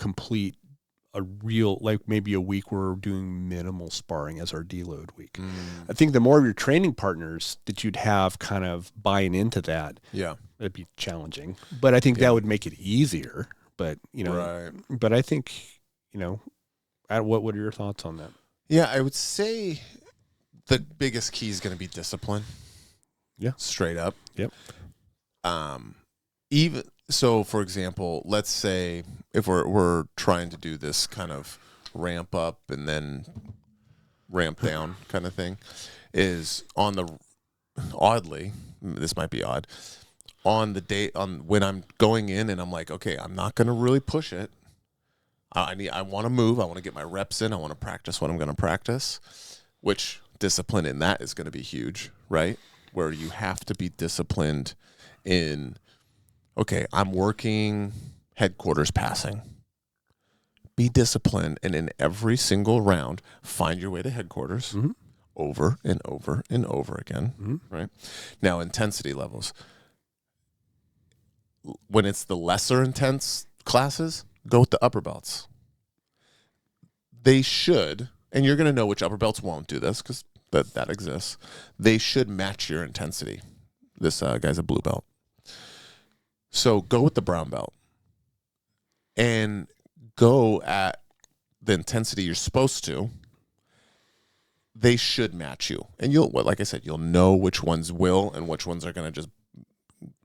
real, like maybe a week where we're doing minimal sparring as our deload week. I think the more of your training partners that you'd have kind of buying into that, it'd be challenging. But I think that would make it easier. But, right. But I think, what are your thoughts on that? Yeah, I would say the biggest key is going to be discipline. Yeah. Straight up. Yep. Even so, for example, let's say if we're trying to do this kind of ramp up and then ramp down kind of thing, is oddly, this might be odd, on the day when I'm going in and I'm like, okay, I'm not going to really push it. I want to move. I want to get my reps in. I want to practice what I'm going to practice, which discipline in that is going to be huge, right? Where you have to be disciplined in, okay, I'm working headquarters passing. Be disciplined, and in every single round, find your way to headquarters over and over and over again, right? Now, intensity levels. When it's the lesser intense classes, go with the upper belts. They should, and you're going to know which upper belts won't do this because that exists. They should match your intensity. This guy's a blue belt. So go with the brown belt and go at the intensity you're supposed to. They should match you. And like I said, you'll know which ones will and which ones are going to just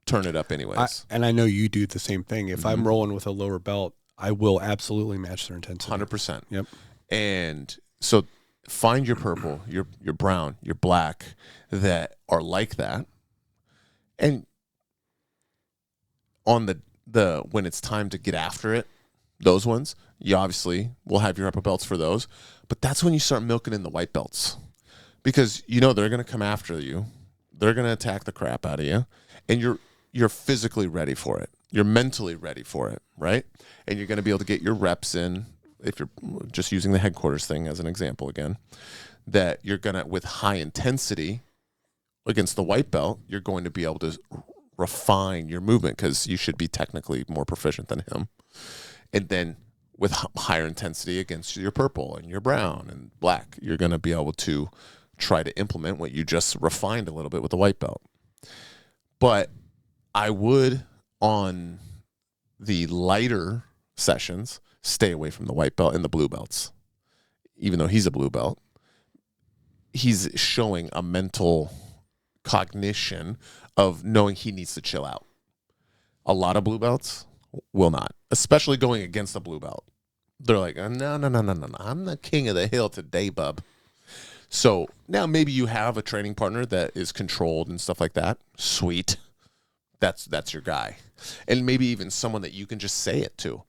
turn it up anyways. And I know you do the same thing. If I'm rolling with a lower belt, I will absolutely match their intensity. 100%. Yep. And so find your purple, your brown, your black that are like that. And on the when it's time to get after it, those ones, you obviously will have your upper belts for those. But that's when you start milking in the white belts. Because they're going to come after you. They're going to attack the crap out of you. And you're physically ready for it. You're mentally ready for it, right? And you're going to be able to get your reps in, if you're just using the headquarters thing as an example again, that you're going to, with high intensity against the white belt, you're going to be able to refine your movement because you should be technically more proficient than him. And then with higher intensity against your purple and your brown and black, you're going to be able to try to implement what you just refined a little bit with the white belt. But I would, on the lighter sessions, stay away from the white belt and the blue belts. Even though he's a blue belt, he's showing a mental cognition of knowing he needs to chill out. A lot of blue belts will not, especially going against the blue belt. They're like, no, I'm the king of the hill today, bub. So now maybe you have a training partner that is controlled and stuff like that. Sweet. That's your guy. And maybe even someone that you can just say it to.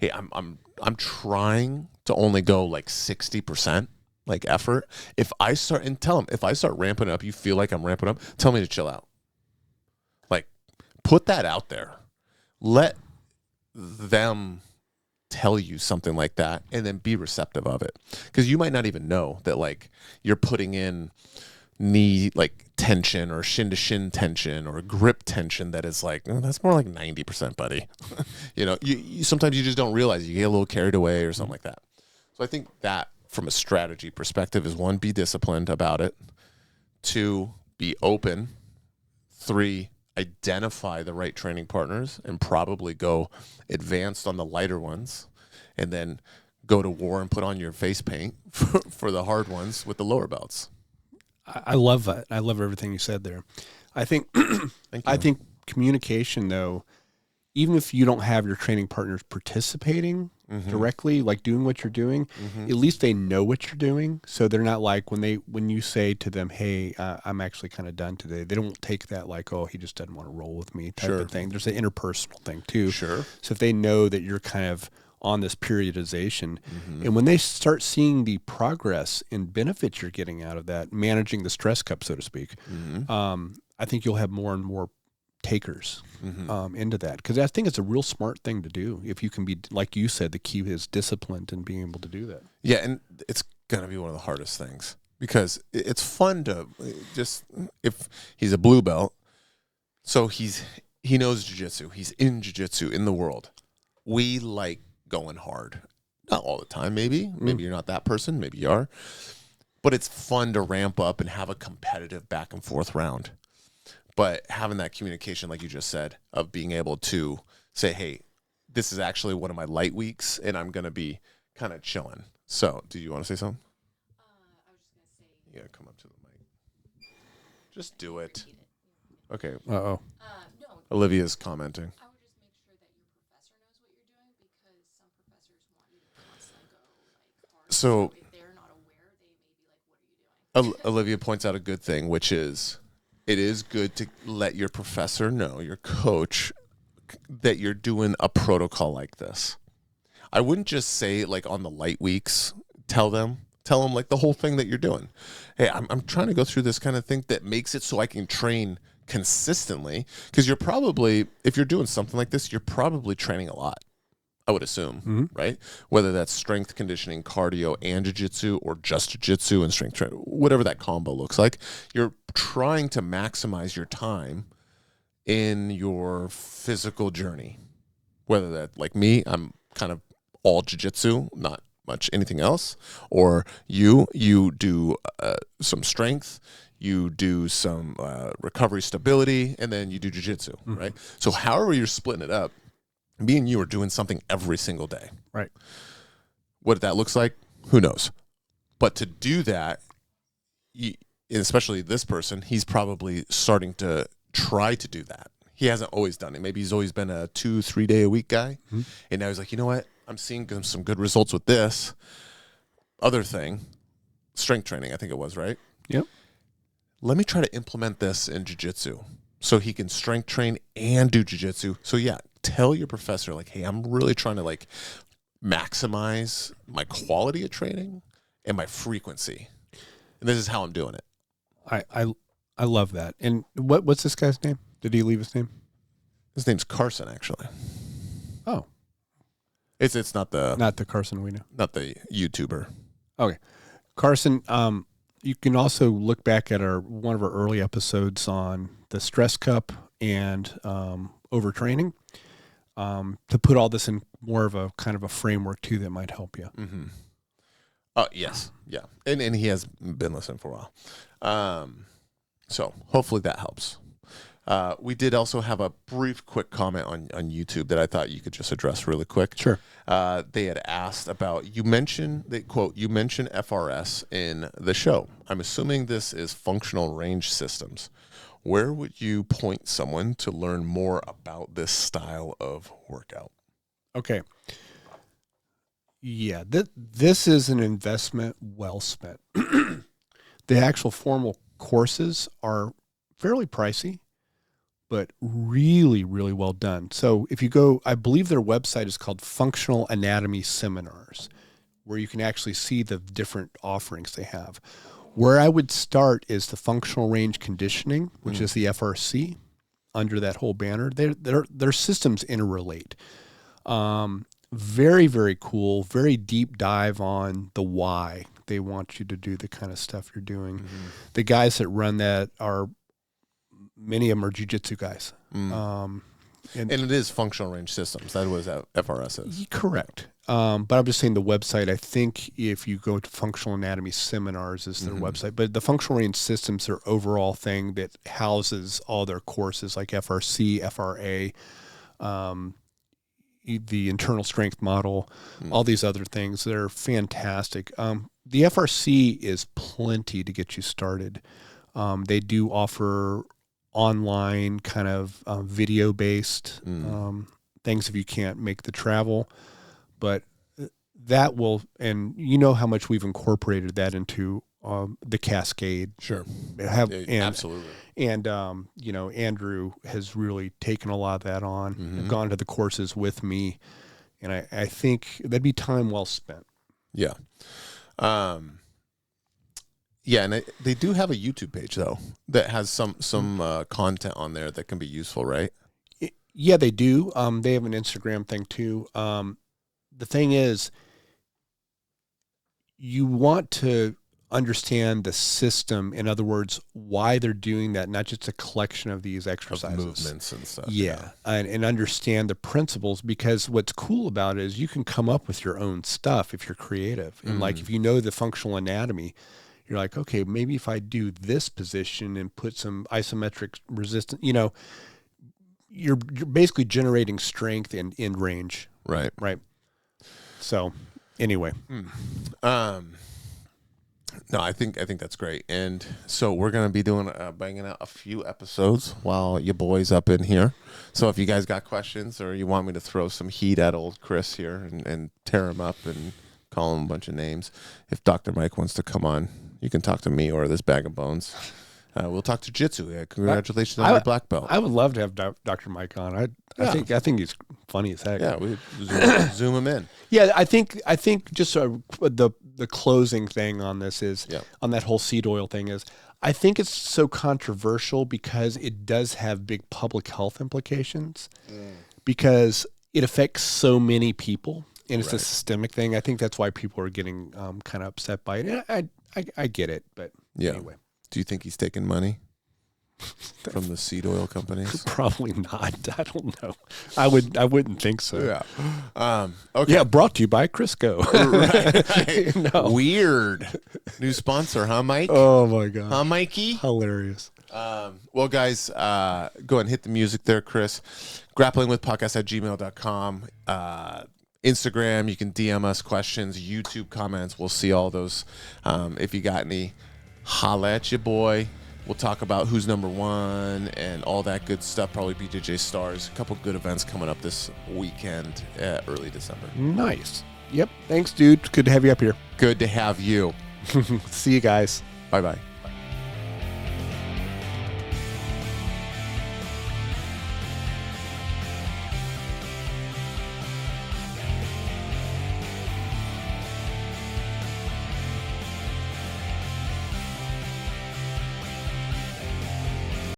Hey, I'm trying to only go like 60% like effort. If I start ramping up, you feel like I'm ramping up, tell me to chill out. Like, put that out there. Let them tell you something like that and then be receptive of it. Because you might not even know that like you're putting in knee like tension or shin to shin tension or grip tension that is like, that's more like 90%, buddy. you sometimes you just don't realize, you get a little carried away or something like that. So I think that from a strategy perspective is 1, be disciplined about it. 2, be open. 3, identify the right training partners and probably go advanced on the lighter ones, and then go to war and put on your face paint for the hard ones with the lower belts. I love that. I love everything you said there. I think I think communication, though, even if you don't have your training partners participating directly, like doing what you're doing, at least they know what you're doing. So they're not like when you say to them, "Hey, I'm actually kind of done today." They don't take that like, "Oh, he just doesn't want to roll with me" type of thing. There's an interpersonal thing too. Sure. So if they know that you're kind of on this periodization, and when they start seeing the progress and benefits you're getting out of that, managing the stress cup, so to speak, I think you'll have more and more takers into that, because I think it's a real smart thing to do. If you can be, like you said, the key is disciplined and being able to do that. Yeah, and it's gonna be one of the hardest things, because it's fun to just, if he's a blue belt, so he knows jiu-jitsu, he's in jiu-jitsu in the world. We like going hard, not all the time. Maybe you're not that person. Maybe you are, but it's fun to ramp up and have a competitive back and forth round. But having that communication, like you just said, of being able to say, "Hey, this is actually one of my light weeks, and I'm going to be kind of chilling." So, do you want to say something? I was just going to say. You got to come up to the mic. Just do it. Okay. Uh-oh. No, Olivia's commenting. I would just make sure that your professor knows what you're doing, because some professors want you to constantly go hard. So If they're not aware, they may be like, "What are you doing?" Olivia points out a good thing, which is it is good to let your professor know, your coach, that you're doing a protocol like this. I wouldn't just say, like, on the light weeks, tell them like the whole thing that you're doing. Hey, I'm trying to go through this kind of thing that makes it so I can train consistently, because you're probably, if you're doing something like this, you're probably training a lot, I would assume, right? Whether that's strength conditioning, cardio, and jiu-jitsu, or just jiu-jitsu and strength training, whatever that combo looks like, you're trying to maximize your time in your physical journey. Whether that, like me, I'm kind of all jiu-jitsu, not much anything else, or you do some strength, you do some recovery stability, and then you do jiu-jitsu, right? So however you're splitting it up, me and you are doing something every single day. Right. What that looks like, who knows? But to do that, especially this person, he's probably starting to try to do that. He hasn't always done it. Maybe he's always been a 2-3 day a week guy. And now he's like, you know what? I'm seeing some good results with this other thing, strength training, I think it was, right? Yep. Let me try to implement this in jiu-jitsu so he can strength train and do jiu-jitsu. So yeah, tell your professor, like, hey, I'm really trying to like maximize my quality of training and my frequency. And this is how I'm doing it. I love that. And what's this guy's name? Did he leave his name? His name's Carson, actually. Oh. It's not the Carson we know. Not the YouTuber. Okay. Carson, you can also look back at one of our early episodes on the stress cup and overtraining, to put all this in more of a kind of a framework too that might help you. Yes. Yeah. And he has been listening for a while. So hopefully that helps. We did also have a brief, quick comment on YouTube that I thought you could just address really quick. Sure. They had asked about, you mentioned FRS in the show. I'm assuming this is functional range systems. Where would you point someone to learn more about this style of workout? Okay. Yeah, this is an investment well spent. The actual formal courses are fairly pricey, but really, really well done. So if you go, I believe their website is called Functional Anatomy Seminars, where you can actually see the different offerings they have. Where I would start is the functional range conditioning, which is the FRC, under that whole banner. Their systems interrelate. Very, very cool, very deep dive on the why they want you to do the kind of stuff you're doing. The guys that run that many of them are jiu-jitsu guys. And it is functional range systems. That was FRS is. Correct. But I'm just saying the website, I think if you go to Functional Anatomy Seminars is their website, but the Functional Range Systems, their overall thing that houses all their courses like FRC, FRA, the internal strength model, all these other things. They're fantastic. The FRC is plenty to get you started. They do offer online kind of video-based things if you can't make the travel. But that will, and you know how much we've incorporated that into the Cascade. Sure. Absolutely. And, Andrew has really taken a lot of that on and gone to the courses with me. And I think that'd be time well spent. Yeah. And they do have a YouTube page, though, that has some content on there that can be useful, right? Yeah, they do. They have an Instagram thing, too. The thing is, you want to understand the system. In other words, why they're doing that, not just a collection of these exercises. Of movements and stuff. Yeah. And understand the principles, because what's cool about it is you can come up with your own stuff if you're creative. And like, if you know the functional anatomy, you're like, okay, maybe if I do this position and put some isometric resistance, you're basically generating strength and end range. Right. Right. So anyway, no, I think that's great. And so we're going to be doing banging out a few episodes while your boy's up in here. So if you guys got questions or you want me to throw some heat at old Chris here and tear him up and call him a bunch of names, if Dr. Mike wants to come on, you can talk to me or this bag of bones. We'll talk to Jitsu. Congratulations on your black belt. I would love to have Dr. Mike on. I think he's funny as heck. Yeah, we zoom him in. Yeah, I think just the closing thing on this is on that whole seed oil thing is I think it's so controversial because it does have big public health implications because it affects so many people and it's a systemic thing. I think that's why people are getting kind of upset by it. And I get it, but anyway. Do you think he's taking money from the seed oil companies? Probably not. I don't know. I wouldn't think so. Yeah. Okay. Yeah. Brought to you by Crisco. Right. No. Weird. New sponsor, huh, Mike? Oh my God. Huh, Mikey? Hilarious. Well, guys, go ahead and hit the music there, Chris. grapplingwithpodcast@gmail.com. Instagram, you can DM us questions, YouTube comments. We'll see all those. If you got any, holla at your boy. We'll talk about who's number one and all that good stuff. Probably BJJ Stars. A couple good events coming up this weekend, early December. Nice. Yep. Thanks, dude. Good to have you up here. Good to have you. See you guys. Bye-bye.